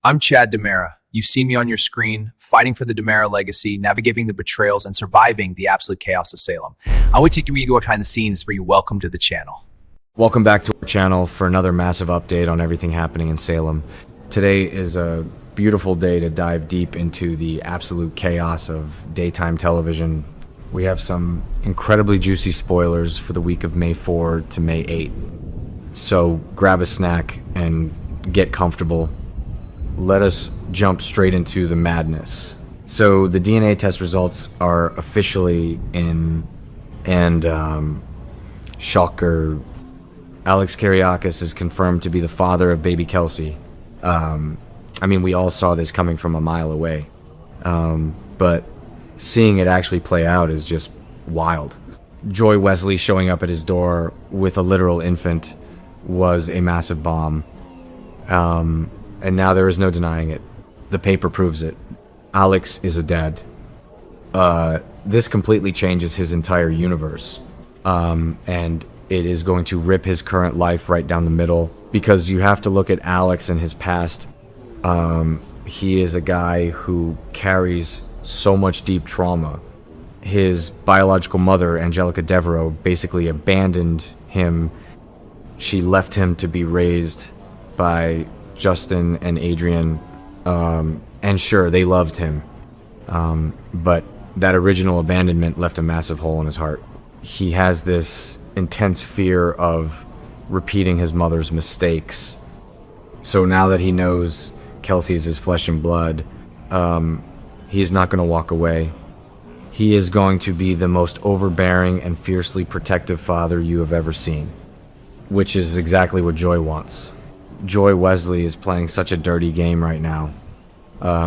I'm Chad Demera. You've seen me on your screen, fighting for the Demera legacy, navigating the betrayals, and surviving the absolute chaos of Salem. I will take you behind the scenes for you. Welcome to the channel. Welcome back to our channel for another massive update on everything happening in Salem. Today is a beautiful day to dive deep into the absolute chaos of daytime television. We have some incredibly juicy spoilers for the week of May 4 to May 8. So grab a snack and get comfortable. Let us jump straight into the madness. So the DNA test results are officially in, and shocker, Alex Kiriakis is confirmed to be the father of baby Kelsey. I mean, we all saw this coming from a mile away, but seeing it actually play out is just wild. Wesley showing up at his door with a literal infant was a massive bomb. And now there is no denying it. The paper proves it. Alex is a dad. This completely changes his entire universe. And it is going to rip his current life right down the middle, because you have to look at Alex and his past. He is a guy who carries so much deep trauma. His biological mother, Angelica Devereaux, basically abandoned him. She left him to be raised by Justin and Adrian, and sure, they loved him, but that original abandonment left a massive hole in his heart. He has this intense fear of repeating his mother's mistakes. So now that he knows Kelsey is his flesh and blood, he is not going to walk away. He is going to be the most overbearing and fiercely protective father you have ever seen, which is exactly what Joy wants. Wesley is playing such a dirty game right now.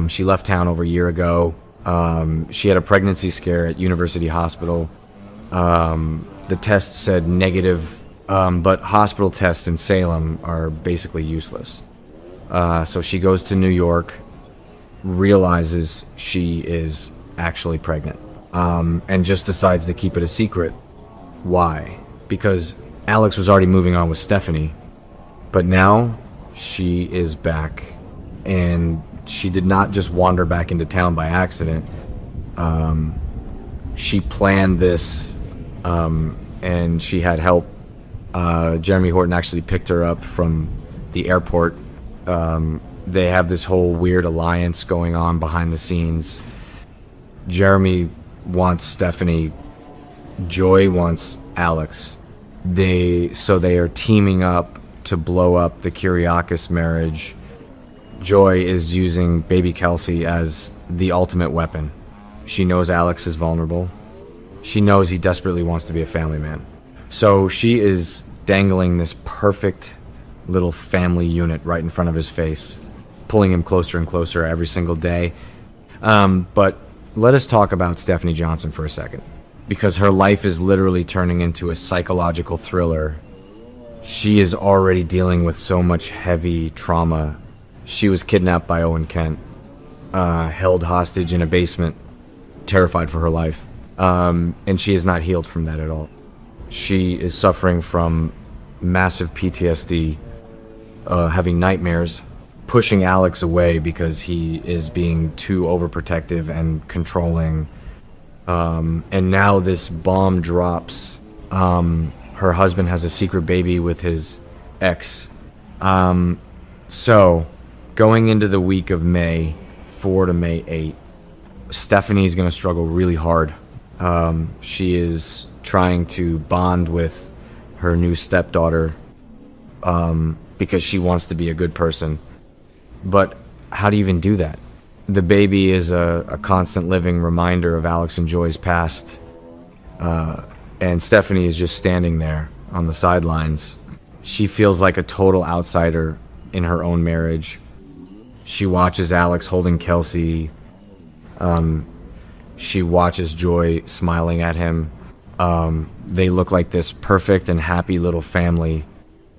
She left town over a year ago. She had a pregnancy scare at University Hospital. The test said negative, but hospital tests in Salem are basically useless. So she goes to New York, realizes she is actually pregnant, and just decides to keep it a secret. Why? Because Alex was already moving on with Stephanie. But now she is back, and she did not just wander back into town by accident. She planned this, and she had help. Jeremy Horton actually picked her up from the airport. They have this whole weird alliance going on behind the scenes. Jeremy wants Stephanie. Joy wants Alex. They are teaming up to blow up the Kiriakis marriage. Joy is using baby Kelsey as the ultimate weapon. She knows Alex is vulnerable. She knows he desperately wants to be a family man. So she is dangling this perfect little family unit right in front of his face, pulling him closer and closer every single day. But let us talk about Stephanie Johnson for a second, because her life is literally turning into a psychological thriller. She is already dealing with so much heavy trauma. She was kidnapped by Owen Kent, held hostage in a basement, terrified for her life. And she is not healed from that at all. She is suffering from massive PTSD, having nightmares, pushing Alex away because he is being too overprotective and controlling. And now this bomb drops. Her husband has a secret baby with his ex. So, going into the week of May 4 to May 8, Stephanie's going to struggle really hard. She is trying to bond with her new stepdaughter, because she wants to be a good person. But how do you even do that? The baby is a constant living reminder of Alex and Joy's past. And Stephanie is just standing there on the sidelines. She feels like a total outsider in her own marriage. She watches Alex holding Kelsey. She watches Joy smiling at him. They look like this perfect and happy little family.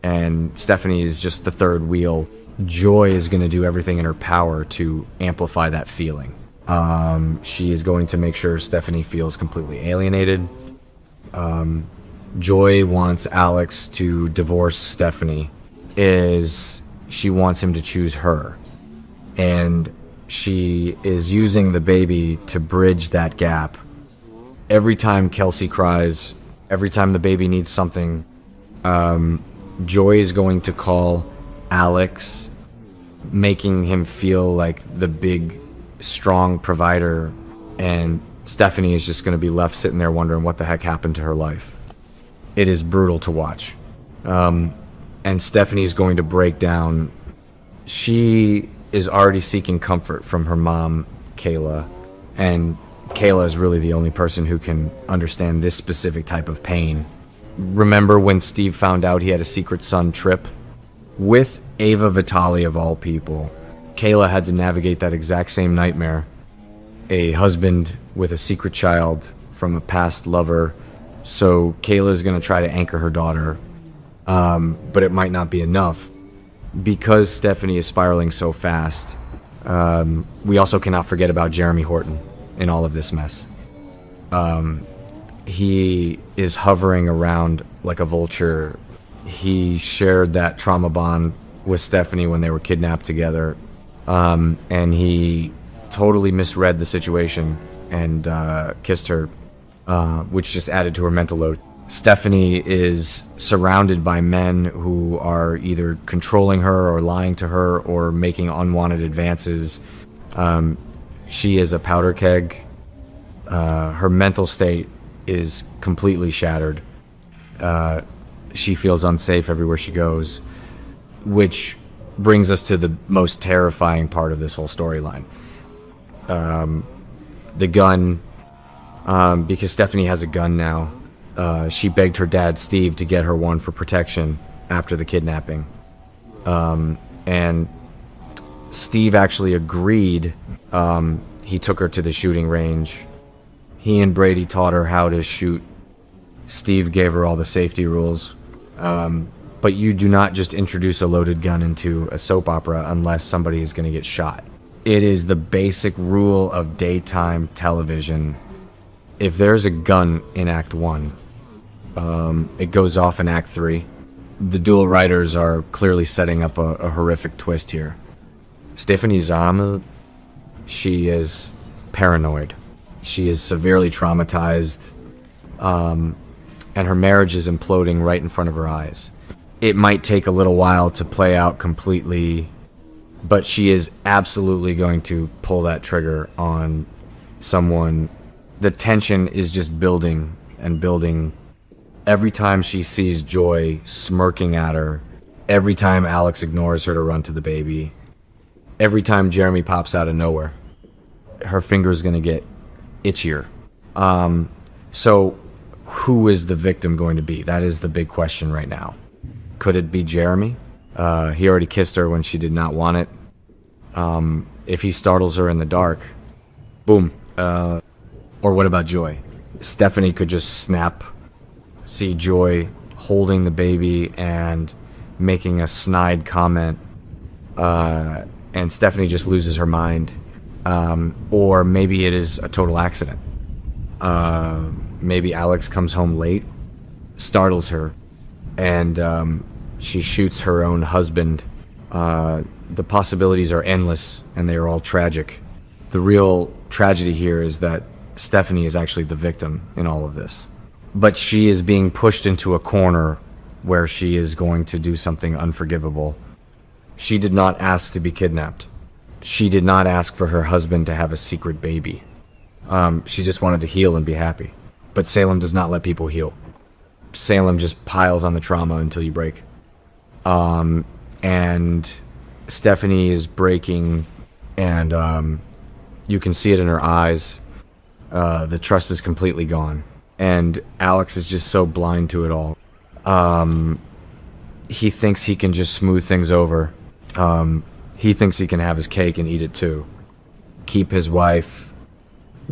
And Stephanie is just the third wheel. Joy is going to do everything in her power to amplify that feeling. She is going to make sure Stephanie feels completely alienated. Joy wants Alex to divorce Stephanie. She wants him to choose her. and she is using the baby to bridge that gap. Every time Kelsey cries, every time the baby needs something, Joy is going to call Alex, making him feel like the big, strong provider, and Stephanie is just going to be left sitting there wondering what the heck happened to her life. It is brutal to watch. And Stephanie's going to break down. She is already seeking comfort from her mom, Kayla, and Kayla is really the only person who can understand this specific type of pain. Remember when Steve found out he had a secret son, Trip? With Ava Vitale of all people, Kayla had to navigate that exact same nightmare. A husband with a secret child from a past lover. So Kayla is going to try to anchor her daughter, but it might not be enough. Because Stephanie is spiraling so fast, we also cannot forget about Jeremy Horton in all of this mess. He is hovering around like a vulture. He shared that trauma bond with Stephanie when they were kidnapped together, and he totally misread the situation and kissed her, which just added to her mental load. Stephanie is surrounded by men who are either controlling her or lying to her or making unwanted advances. She is a powder keg. Her mental state is completely shattered. She feels unsafe everywhere she goes, which brings us to the most terrifying part of this whole storyline. The gun, because Stephanie has a gun now. She begged her dad, Steve, to get her one for protection after the kidnapping. And Steve actually agreed. He took her to the shooting range. He and Brady taught her how to shoot. Steve gave her all the safety rules. But you do not just introduce a loaded gun into a soap opera unless somebody is going to get shot. It is the basic rule of daytime television. If there's a gun in Act 1, it goes off in Act 3. The DOOL writers are clearly setting up a horrific twist here. Stephanie Zamel, she is paranoid. She is severely traumatized, and her marriage is imploding right in front of her eyes. It might take a little while to play out completely, but she is absolutely going to pull that trigger on someone. The tension is just building and building. Every time she sees Joy smirking at her, every time Alex ignores her to run to the baby, every time Jeremy pops out of nowhere, her finger's going to get itchier. So who is the victim going to be? That is the big question right now. Could it be Jeremy? He already kissed her when she did not want it. If he startles her in the dark, boom. Or what about Joy? Stephanie could just snap, see Joy holding the baby and making a snide comment, and Stephanie just loses her mind. Or maybe it is a total accident. Maybe Alex comes home late, startles her, and she shoots her own husband. The possibilities are endless, and they are all tragic. The real tragedy here is that Stephanie is actually the victim in all of this. But she is being pushed into a corner where she is going to do something unforgivable. She did not ask to be kidnapped. She did not ask for her husband to have a secret baby. She just wanted to heal and be happy. But Salem does not let people heal. Salem just piles on the trauma until you break. And Stephanie is breaking, and you can see it in her eyes. The trust is completely gone. And Alex is just so blind to it all. He thinks he can just smooth things over. He thinks he can have his cake and eat it too. Keep his wife,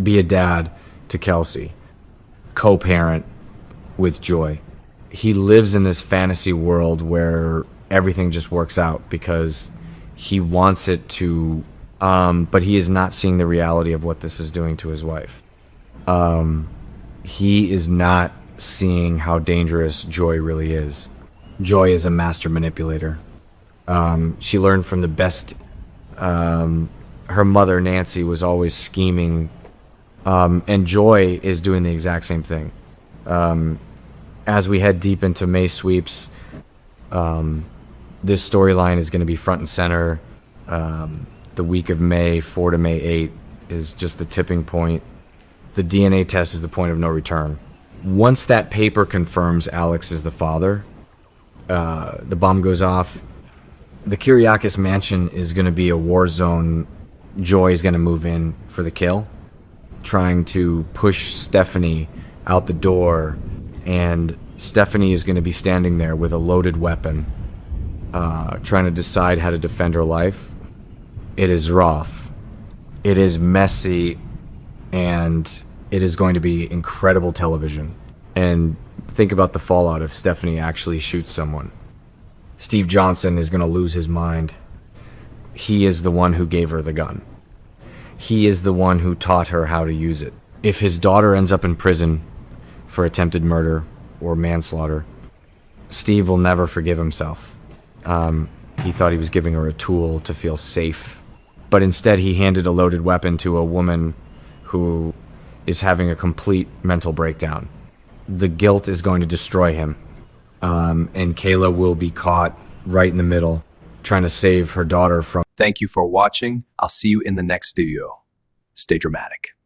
be a dad to Kelsey, co-parent with Joy. He lives in this fantasy world where everything just works out because he wants it to, but he is not seeing the reality of what this is doing to his wife. He is not seeing how dangerous Joy really is. Joy is a master manipulator. She learned from the best Her mother, Nancy, was always scheming, and Joy is doing the exact same thing. As we head deep into May sweeps, this storyline is going to be front and center. The week of May 4 to May 8 is just the tipping point. The DNA test is the point of no return. Once that paper confirms Alex is the father, the bomb goes off. The Kiriakis mansion is going to be a war zone. Joy is going to move in for the kill, trying to push Stephanie out the door, and Stephanie is going to be standing there with a loaded weapon, trying to decide how to defend her life. It is rough. It is messy, and it is going to be incredible television. And think about the fallout if Stephanie actually shoots someone. Steve Johnson is going to lose his mind. He is the one who gave her the gun. He is the one who taught her how to use it. If his daughter ends up in prison for attempted murder or manslaughter, Steve will never forgive himself. He thought he was giving her a tool to feel safe, but instead he handed a loaded weapon to a woman who is having a complete mental breakdown. The guilt is going to destroy him, and Kayla will be caught right in the middle, trying to save her daughter from... Thank you for watching. I'll see you in the next video. Stay dramatic.